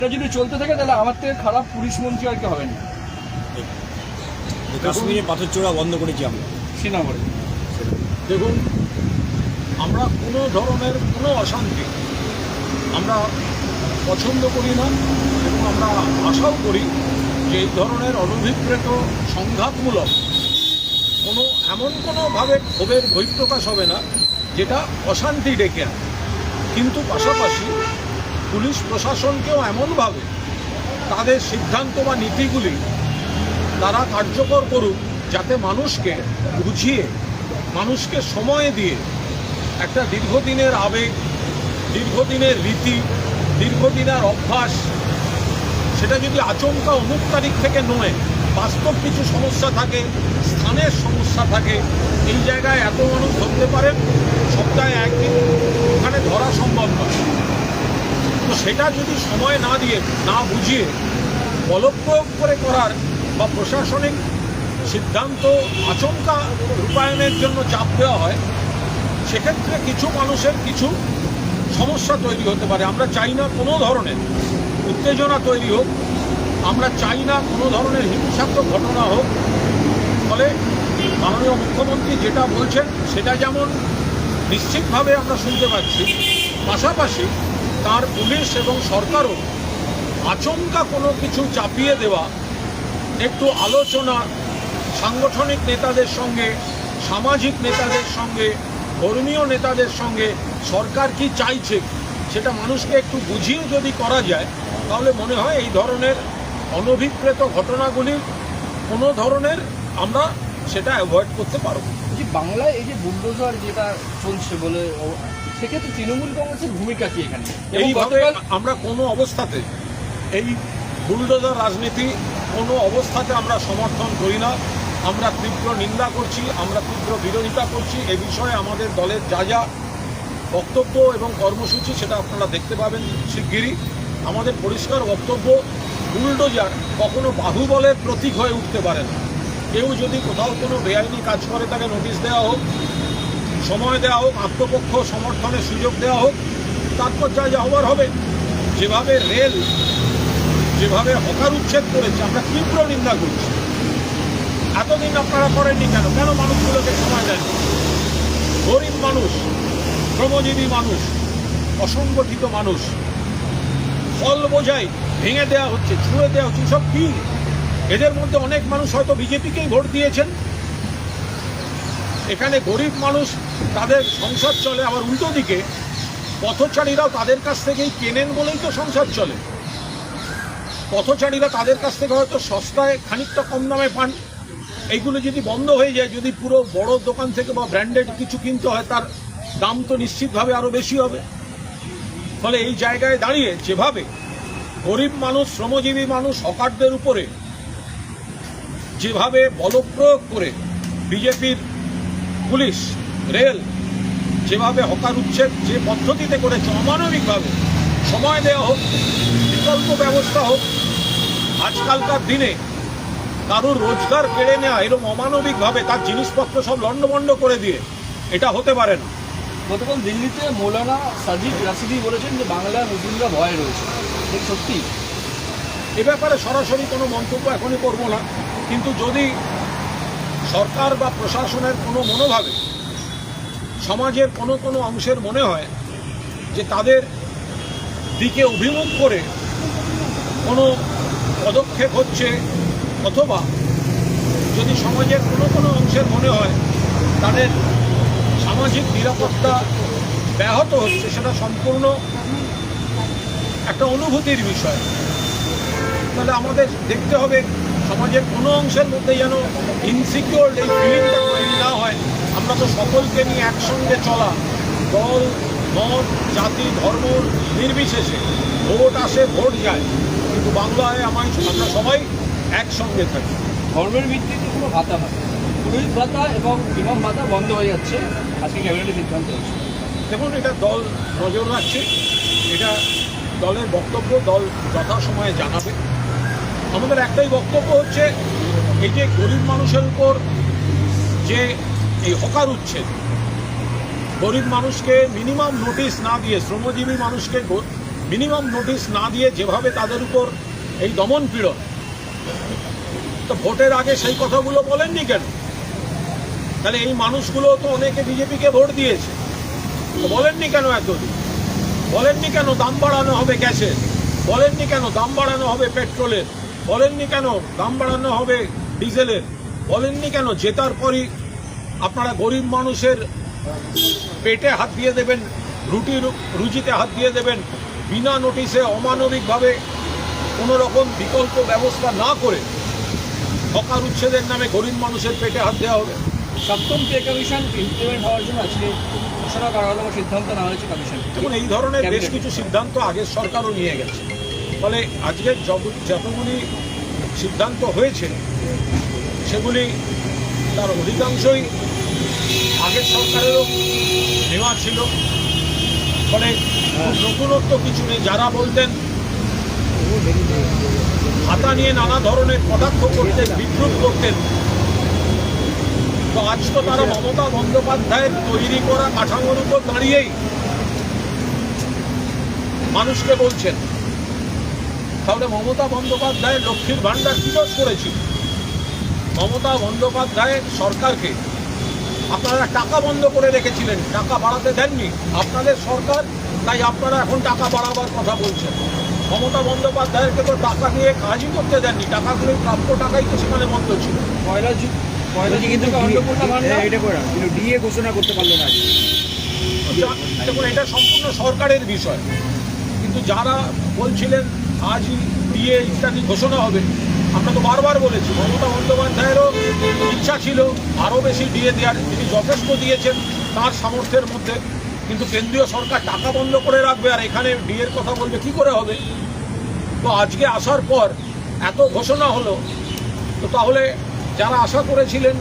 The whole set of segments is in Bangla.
এটা যদি চলতে থাকে তাহলে আমার থেকে খারাপ পুলিশ মন্ত্রী আর কি হবে না। কাশ্মীরে পাথর ছোড়া বন্ধ করেছি আমরা শ্রীনগরে। দেখুন, আমরা কোনো ধরনের কোনো অশান্তি আমরা পছন্দ করি না এবং আমরা আশাও করি যে এই ধরনের অনভিপ্রেত সংঘাতমূলক এমন কোনোভাবে ক্ষোভের বহিঃপ্রকাশ হবে না যেটা অশান্তি ডেকে আনে। কিন্তু পাশাপাশি পুলিশ প্রশাসনকেও এমনভাবে তাদের সিদ্ধান্ত বা নীতিগুলি তারা কার্যকর করুক যাতে মানুষকে বুঝিয়ে, মানুষকে সময় দিয়ে একটা দীর্ঘদিনের আবেগ, দীর্ঘদিনের রীতি, দীর্ঘদিনের অভ্যাস, সেটা যদি আচমকা অমুক তারিখ থেকে নয়, বাস্তব কিছু সমস্যা থাকে, স্থানের সমস্যা থাকে, এই জায়গায় এত মানুষ ধরতে পারেন, সপ্তাহে একদিন ওখানে ধরা সম্ভব নয়। তো সেটা যদি সময় না দিয়ে, না বুঝিয়ে বলপ্রয়োগ করে করার বা প্রশাসনিক সিদ্ধান্ত আচমকা রূপায়ণের জন্য চাপ দেওয়া হয়, সেক্ষেত্রে কিছু মানুষের কিছু সমস্যা তৈরি হতে পারে। আমরা চাই না কোনো ধরনের উত্তেজনা তৈরি হোক, আমরা চাই না কোনো ধরনের হিংসাত্মক ঘটনা হোক। ফলে মাননীয় মুখ্যমন্ত্রী যেটা বলছেন সেটা যেমন নিশ্চিতভাবে আমরা শুনতে পাচ্ছি, পাশাপাশি তার পুলিশ এবং সরকারও আচমকা কোনো কিছু চাপিয়ে দেওয়া, একটু আলোচনা সাংগঠনিক নেতাদের সঙ্গে, সামাজিক নেতাদের সঙ্গে, ধর্মীয় নেতাদের সঙ্গে সরকার কি চাইছে সেটা মানুষকে একটু বুঝিয়ে যদি করা যায়, তাহলে মনে হয় এই ধরনের অনভিপ্রেত ঘটনাগুলির কোনো ধরনের আমরা সেটা অ্যাভয়েড করতে পারব। যে বাংলায় এই যে বুলডোজার যেটা চলছে বলে, সেক্ষেত্রে তৃণমূল কংগ্রেসের ভূমিকা কি এখানে? এইভাবে আমরা কোনো অবস্থাতে এই বুলডোজার রাজনীতি কোনো অবস্থাতে আমরা সমর্থন করি না। আমরা তীব্র নিন্দা করছি, আমরা তীব্র বিরোধিতা করছি। এ বিষয়ে আমাদের দলের যা যা বক্তব্য এবং কর্মসূচি সেটা আপনারা দেখতে পাবেন শিগগিরই। আমাদের পরিষ্কার বক্তব্য, বুলডোজার কখনো বাহুবলের প্রতীক হয়ে উঠতে পারে না। কেউ যদি কোথাও কোনো বেআইনি কাজ করে তাকে নোটিশ দেওয়া হোক, সময় দেওয়া হোক, আত্মপক্ষ সমর্থনের সুযোগ দেওয়া হোক, তারপর যা যা হবার হবে। যেভাবে রেল যেভাবে হকার উচ্ছেদ করেছে আমরা তীব্র নিন্দা করছি। এতদিন আপনারা করেননি কেন? কেন মানুষগুলোকে সময় দেন? গরিব মানুষ, শ্রমজীবী মানুষ, অসংগঠিত মানুষ, ফল বোঝাই ভেঙে দেওয়া হচ্ছে, ছুঁড়ে দেওয়া হচ্ছে। সব কি? এদের মধ্যে অনেক মানুষ হয়তো বিজেপিকেই ভোট দিয়েছেন। এখানে গরিব মানুষ, তাদের সংসার চলে, আবার উল্টো দিকে পথচারীরাও তাদের কাছ থেকেই কেনেন বলেই তো সংসার চলে। পথচারীরা তাদের কাছ থেকে হয়তো সস্তায় খানিকটা কম দামে পান। এইগুলো যদি বন্ধ হয়ে যায়, যদি পুরো বড় দোকান থেকে বা ব্র্যান্ডেড কিছু কিনতে হয়, তার দাম তো নিশ্চিতভাবে আরও বেশি হবে। ফলে এই জায়গায় দাঁড়িয়ে যেভাবে গরিব মানুষ, শ্রমজীবী মানুষ, হকারদের উপরে যেভাবে বলপ্রয়োগ করে বিজেপির পুলিশ, রেল যেভাবে হকার উচ্ছেদ যে পদ্ধতিতে করেছে, অমানবিকভাবে সময় দেওয়া হোক, বিকল্প ব্যবস্থা হোক। আজকালকার দিনে কারুর রোজগার কেড়ে নেওয়া এরকম অমানবিকভাবে তার জিনিসপত্র সব লণ্ডভণ্ড করে দিয়ে, এটা হতে পারে না। গতকাল দিল্লিতে মৌলানা সাজিদ রাশিদি বলেছেন যে বাংলায় মুসলিমরা ভয় রয়েছে, সত্যি? এ ব্যাপারে সরাসরি কোনো মন্তব্য এখনই করব না, কিন্তু যদি সরকার বা প্রশাসনের কোনো মনোভাবে সমাজের কোনো কোনো অংশের মনে হয় যে তাদের দিকে অভিমুখ করে কোনো পদক্ষেপ হচ্ছে, অথবা যদি সমাজের কোনো কোনো অংশের মনে হয় তাদের সামাজিক নিরাপত্তা ব্যাহত হচ্ছে, সেটা সম্পূর্ণ একটা অনুভূতির বিষয়। তাহলে আমাদের দেখতে হবে সমাজের কোনো অংশের মধ্যে যেন ইনসিকিউর এই ফিলিংটা তৈরি না হয়। আমরা তো সকলকে নিয়ে একসঙ্গে চলা, দল মত জাতি ধর্ম নির্বিশেষে, ভোট আসে ভোট যায়, কিন্তু বাংলায় আমরা সবাই একসঙ্গে থাকি। ধর্মের ভিত্তিতে কোনো ভাতা হয়, পুলিশ ভাতা এবং ইমাম ভাতা বন্ধ হয়ে যাচ্ছে, আজকে ক্যাবিনেটের সিদ্ধান্ত হয়েছে। দেখুন, এটা দল নজর রাখছে, এটা দলের বক্তব্য, দল যথাসময়ে জানাবে। আমাদের একটাই বক্তব্য হচ্ছে, এই যে গরিব মানুষের উপর যে এই হকার উচ্ছেদ, গরিব মানুষকে মিনিমাম নোটিশ না দিয়ে, শ্রমজীবী মানুষকে মিনিমাম নোটিশ না দিয়ে যেভাবে তাদের উপর এই দমন পীড়ন, তো ভোটের আগে সেই কথাগুলো বলেননি কেন? তাহলে এই মানুষগুলো তো অনেকে বিজেপিকে ভোট দিয়েছে, তো বলেননি কেন এতদিন? বলেননি কেন দাম বাড়ানো হবে গ্যাসের? বলেননি কেন দাম বাড়ানো হবে পেট্রোলের? বলেননি কেন দাম বাড়ানো হবে ডিজেলের? বলেননি কেন জেতার পরই আপনারা গরিব মানুষের পেটে হাত দিয়ে দেবেন, রুজিতে হাত দিয়ে দেবেন, বিনা নোটিশে অমানবিকভাবে কোনো রকম বিকল্প ব্যবস্থা না করে হকার উচ্ছেদের নামে গরিব মানুষের পেটে হাত দেওয়া হবে? সপ্তম পে কমিশন ইমপ্লিমেন্ট হওয়ার জন্য আজকে ঘোষণা করা হলো বা সিদ্ধান্ত নেওয়া হয়েছে কমিশন। দেখুন, এই ধরনের বেশ কিছু সিদ্ধান্ত আগের সরকারও নিয়ে গেছে, ফলে আজকে যতগুলি সিদ্ধান্ত হয়েছে সেগুলি তার অধিকাংশই আগের সরকারেরও নেওয়া ছিল, ফলে নতুনত্ব কিছু নেই। যারা বলতেন ভাতা নিয়ে নানা ধরনের কটাক্ষ করতেন, বিদ্রুপ করতেন, তো আজ তো তারা মমতা বন্দ্যোপাধ্যায়ের তৈরি করা কাঠামোর উপর দাঁড়িয়েই মানুষকে বলছেন। তাহলে মমতা বন্দ্যোপাধ্যায়ের লক্ষ্মীর ভাণ্ডার কি দোষ করেছিল? মমতা বন্দ্যোপাধ্যায়ের সরকারকে আপনারা টাকা বন্ধ করে রেখেছিলেন, টাকা বাড়াতে দেননি আপনাদের সরকার, তাই আপনারা এখন টাকা বাড়াবার কথা বলছেন। মমতা বন্দ্যোপাধ্যায়কে তো টাকা দিয়ে কাজই করতে দেননি, টাকাগুলো প্রাপ্য টাকাই তো সেখানে বন্ধ ছিল। পয়লা কিন্তু অন্নপূর্ণা ভাণ্ডার এটা করে কিন্তু ডিএ ঘোষণা করতে পারলো না। দেখুন, এটা সম্পূর্ণ সরকারের বিষয়, কিন্তু যারা বলছিলেন আজই ডিএ ইত্যাদি ঘোষণা হবে, আমরা তো বারবার বলেছি মমতা বন্দ্যোপাধ্যায়েরও ইচ্ছা ছিল আরও বেশি ডিএ দেওয়ার, তিনি যথেষ্ট দিয়েছেন তার সামর্থ্যের মধ্যে, কিন্তু কেন্দ্রীয় সরকার টাকা বন্ধ করে রাখবে আর এখানে ডিএর কথা বলবে, কি করে হবে? তো আজকে আসার পর এত ঘোষণা হলো, তো তাহলে যারা আশা করেছিলেন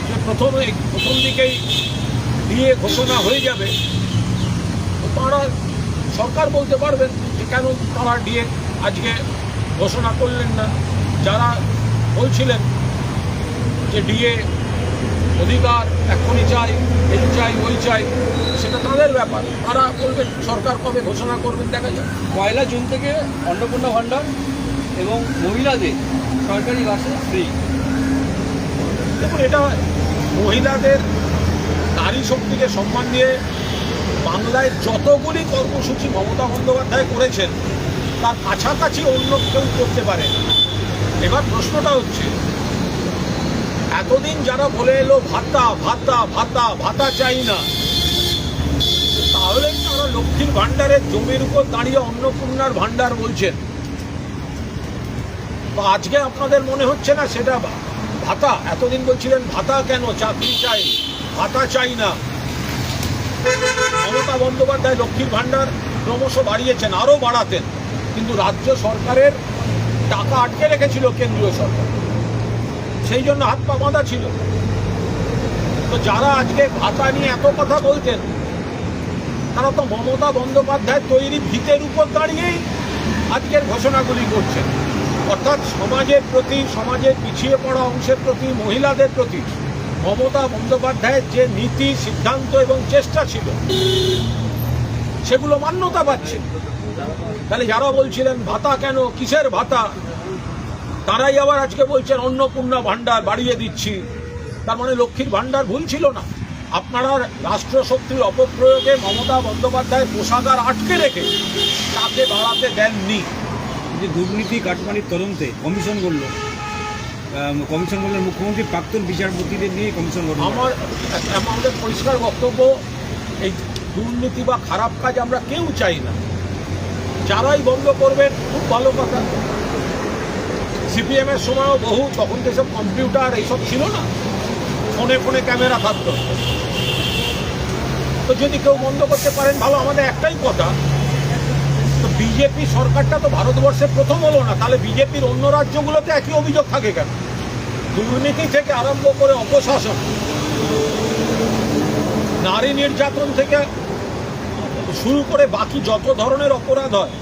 যে প্রথম দিকেই ডিএ ঘোষণা হয়ে যাবে, তো তারা সরকার বলতে পারবেন যে কেন তারা ডিএ আজকে ঘোষণা করলেন না। যারা বলছিলেন যে ডিএ অধিকার এখনই চাই, এই চাই, ওই চাই, সেটা তাদের ব্যাপার, তারা বলবেন সরকার কবে ঘোষণা করবেন দেখা যাক। 1 জুন থেকে অন্নপূর্ণা ভাণ্ডার এবং মহিলাদের সরকারি বাসে ফ্রি। দেখুন, এটা মহিলাদের নারী শক্তিকে সম্মান দিয়ে বাংলায় যতগুলি কর্মসূচি মমতা বন্দ্যোপাধ্যায় করেছেন তার কাছাকাছি অন্য কেউ করতে পারে। এবার প্রশ্নটা হচ্ছে, এতদিন যারা বলে এলো ভাতা ভাতা ভাতা ভাতা চাই না, তাহলে তারা লক্ষ্মীর ভাণ্ডারের জমির উপর দাঁড়িয়ে অন্নপূর্ণার ভাণ্ডার বলছেন, তো আজকে আপনাদের মনে হচ্ছে না সেটা ভাতা? এতদিন বলছিলেন ভাতা কেন, চাকরি চাই, ভাতা চাই না। মমতা বন্দ্যোপাধ্যায় লক্ষ্মীর ভাণ্ডার ক্রমশ বাড়িয়েছেন, আরও বাড়াতেন, কিন্তু রাজ্য সরকারের টাকা আটকে রেখেছিল কেন্দ্রীয় সরকার, সেই জন্য হাত পা বাঁধা ছিল। তো যারা আজকে ভাতা নিয়ে এত কথা বলতেন, তারা তো মমতা বন্দ্যোপাধ্যায় তৈরি ভিতের উপর দাঁড়িয়েই আজকের ঘোষণাগুলি করছেন, অর্থাৎ সমাজের প্রতি, সমাজের পিছিয়ে পড়া অংশের প্রতি, মহিলাদের প্রতি মমতা বন্দ্যোপাধ্যায়ের যে নীতি, সিদ্ধান্ত এবং চেষ্টা ছিল সেগুলো মান্যতা পাচ্ছে। তাহলে যারা বলছিলেন ভাতা কেন, কিসের ভাতা, তারাই আবার আজকে বলছেন অন্নপূর্ণা ভাণ্ডার বাড়িয়ে দিচ্ছি। তার মানে লক্ষ্মীর ভাণ্ডার ভুল ছিল না, আপনারা রাষ্ট্রশক্তির অপপ্রয়োগে মমতা বন্দ্যোপাধ্যায় কোষাগার আটকে রেখে তাকে বাড়াতে দেননি। যে দুর্নীতি কাটমানির তদন্তে কমিশন করলো, মুখ্যমন্ত্রী প্রাক্তন বিচারপতিদের নিয়ে কমিশন করলো। আমাদের পরিষ্কার বক্তব্য, এই দুর্নীতি বা খারাপ কাজ আমরা কেউ চাই না, যারাই বন্ধ করবেন খুব ভালো কথা। সিপিএমের সময়ও বহু, তখন তো সব কম্পিউটার এইসব ছিল না, ফোনে ফোনে ক্যামেরা থাকতো, তো যদি কেউ বন্ধ করতে পারেন ভালো। আমাদের একটাই কথা, তো বিজেপি সরকারটা তো ভারতবর্ষের প্রথম হলো না, তাহলে বিজেপির অন্য রাজ্যগুলোতে একই অভিযোগ থাকে কেন? দুর্নীতি থেকে আরম্ভ করে অপশাসন, নারী নির্যাতন থেকে শুরু করে বাকি যত ধরনের অপরাধ হয়,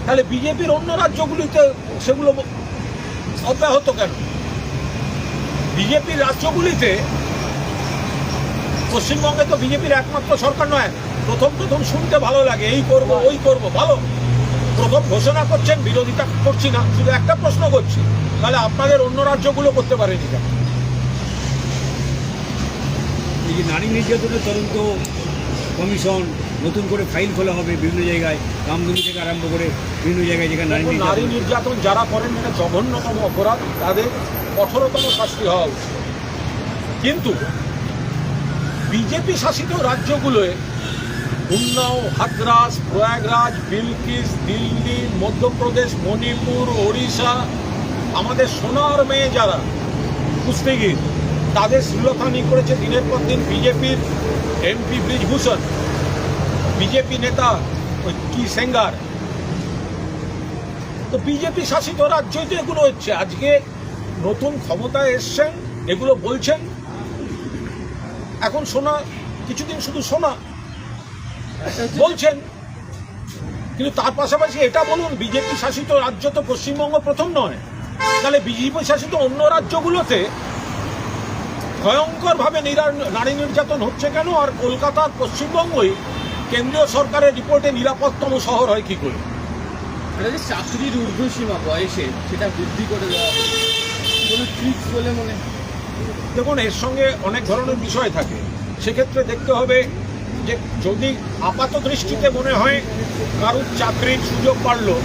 তাহলে বিজেপির অন্য রাজ্যগুলিতে সেগুলো অব্যাহত কেন? বিজেপির রাজ্যগুলিতে, পশ্চিমবঙ্গে তো বিজেপির একমাত্র সরকার নয়, প্রথম শুনতে ভালো লাগে, এই করব ওই করব, ভালো। প্রথম ঘোষণা করছেন, বিরোধিতা করছি না, শুধু একটা প্রশ্ন করছি, তাহলে আপনাদের অন্য রাজ্যগুলো করতে পারেনি কেন? এই যে নারী নির্যাতনের তদন্ত কমিশন, নতুন করে ফাইল খোলা হবে বিভিন্ন জায়গায়, রামধনু থেকে আরম্ভ করে বিভিন্ন জায়গায় যেখানে নারী নারী নির্যাতন। নির্যাতন যারা করেন এটা জঘন্যতম অপরাধ, তাদের কঠোরতম শাস্তি হওয়া উচিত। কিন্তু বিজেপি শাসিত রাজ্যগুলোয় উন্নাও, হাথরাস, প্রয়াগরাজ, বিলকিস, দিল্লি, মধ্যপ্রদেশ, মণিপুর, ওড়িশা, আমাদের সোনার মেয়ে যারা কুস্তিগির, তাদের শ্লীলতাহানি করেছে দিনের পর দিন বিজেপির এমপি ব্রিজভূষণ, বিজেপি নেতা ওই কি সেঙ্গার। তো বিজেপি শাসিত রাজ্যই তো এগুলো হচ্ছে। আজকে নতুন ক্ষমতায় এসছেন, এগুলো বলছেন, এখন শোনা, কিছুদিন শুধু শোনা বলছেন, কিন্তু তার পাশাপাশি এটা বলুন, বিজেপি শাসিত রাজ্য তো পশ্চিমবঙ্গ প্রথম নয়, তাহলে বিজেপি শাসিত অন্য রাজ্যগুলোতে ভয়ঙ্করভাবে নারী নির্যাতন হচ্ছে কেন? আর কলকাতার পশ্চিমবঙ্গই কেন্দ্রীয় সরকারের রিপোর্টে নিরাপত্তম শহর হয় কি করে? এটা যে চাকরির ঊর্ধ্বসীমা বয়সে সেটা বৃদ্ধি করে দেওয়া কোনো ট্রিক্স বলে মনে হয়? দেখুন, এর সঙ্গে অনেক ধরনের বিষয় থাকে। সেক্ষেত্রে দেখতে হবে যে যদি আপাত দৃষ্টিতে মনে হয় কারোর চাকরির সুযোগ বাড়লো,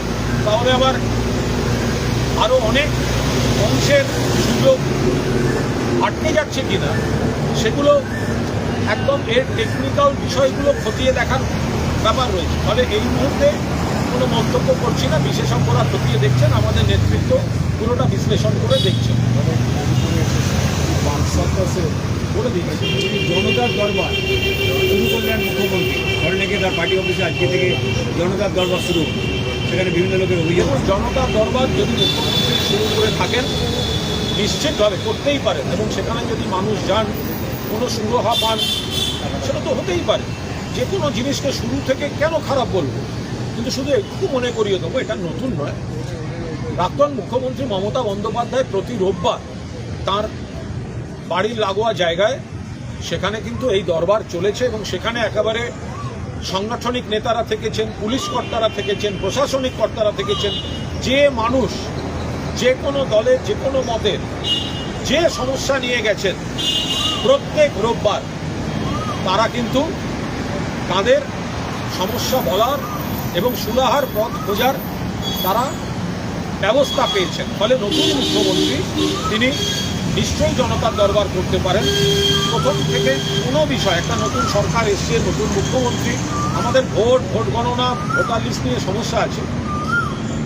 তাহলে আবার আরও অনেক অংশের সুযোগ আটকে যাচ্ছে কিনা, সেগুলো একদম এর টেকনিক্যাল বিষয়গুলো খতিয়ে দেখার ব্যাপার রয়েছে। ফলে এই মুহূর্তে কোনো মন্তব্য করছি না, বিশেষজ্ঞরা খতিয়ে দেখছেন, আমাদের নেতৃত্ব পুরোটা বিশ্লেষণ করে দেখছেন। বলে দিচ্ছি, জনতার দরবার শুরু করলেন মুখ্যমন্ত্রী, অনেকে তার পার্টি অফিসে আজকে থেকে জনতার দরবার শুরু, সেখানে বিভিন্ন লোকের অভিযোগ। জনতার দরবার যদি মুখ্যমন্ত্রী শুরু করে থাকেন, নিশ্চিতভাবে করতেই পারেন, এবং সেখানে যদি মানুষ যান, কোনো সুরাহা পান, সেটা তো হতেই পারে। যে কোনো জিনিসকে শুরু থেকে কেন খারাপ বলবো, কিন্তু শুধু একটু মনে করিয়ে দেবো, এটা নতুন নয়। প্রাক্তন মুখ্যমন্ত্রী মমতা বন্দ্যোপাধ্যায় প্রতি রোববার তার বাড়ির লাগোয়া জায়গায় সেখানে কিন্তু এই দরবার চলেছে, এবং সেখানে একেবারে সাংগঠনিক নেতারা থেকেছেন, পুলিশ কর্তারা থেকেছেন, প্রশাসনিক কর্তারা থেকেছেন, যে মানুষ যে কোনো দলের যে কোনো মতের যে সমস্যা নিয়ে গেছেন, প্রত্যেক রোববার তারা কিন্তু তাদের সমস্যা বলার এবং সুরাহার পথ খোঁজার তারা ব্যবস্থা পেয়েছেন। ফলে নতুন মুখ্যমন্ত্রী তিনি নিশ্চয়ই জনতার দরবার করতে পারেন। প্রথম থেকে কোনো বিষয়, একটা নতুন সরকার এসছে, নতুন মুখ্যমন্ত্রী, আমাদের ভোট গণনা, ভোটার লিস্ট নিয়ে সমস্যা আছে,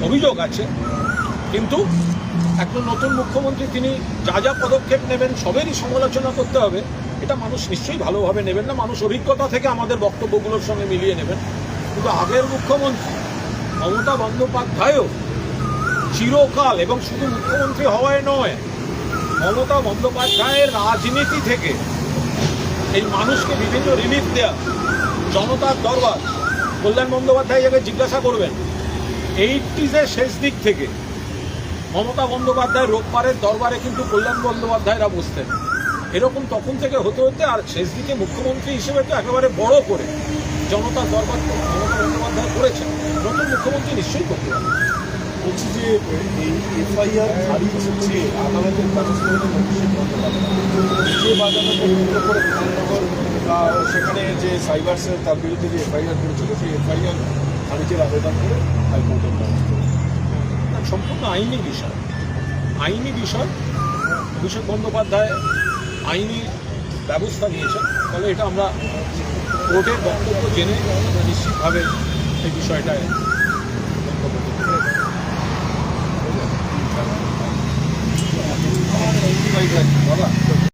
অভিযোগ আছে, কিন্তু একজন নতুন মুখ্যমন্ত্রী তিনি যা যা পদক্ষেপ নেবেন সবেরই সমালোচনা করতে হবে, এটা মানুষ নিশ্চয়ই ভালোভাবে নেবেন না। মানুষ অভিজ্ঞতা থেকে আমাদের বক্তব্যগুলোর সঙ্গে মিলিয়ে নেবেন। কিন্তু আগের মুখ্যমন্ত্রী মমতা বন্দ্যোপাধ্যায়ও চিরকাল, এবং শুধু মুখ্যমন্ত্রী হওয়ায় নয়, মমতা বন্দ্যোপাধ্যায়ের রাজনীতি থেকে এই মানুষকে বিভিন্ন রিলিফ দেয়া, জনতার দরবার, কল্যাণ বন্দ্যোপাধ্যায় যাকে জিজ্ঞাসা করবেন, 80s শেষ দিক থেকে মমতা বন্দ্যোপাধ্যায় রোববারের দরবারে কিন্তু কল্যাণ বন্দ্যোপাধ্যায়রা বসতেন। এরকম তখন থেকে হতে হতে আর শেষ দিকে মুখ্যমন্ত্রী হিসেবে তো একেবারে বড় করে জনতার দরবার মমতা বন্দ্যোপাধ্যায় করেছেন। নতুন মুখ্যমন্ত্রী নিশ্চয়ই করতে পারেন। বলছি যে এই এফআইআর খারিজ হচ্ছে আদালতের কাছে যে বাজানোকে কেন্দ্র করে বিধাননগর সেখানে যে সাইবার সেল তার বিরুদ্ধে যে এফআইআর করেছিল, সেই এফআইআর খারিজের আবেদন করে হাইকোর্টের দ্বারস্থ হয়েছে। সম্পূর্ণ আইনি বিষয়, আইনি বিষয়। অভিষেক বন্দ্যোপাধ্যায় আইনি ব্যবস্থা নিয়েছেন, ফলে এটা আমরা কোর্টের বক্তব্য জেনে নিশ্চিতভাবে এই বিষয়টায়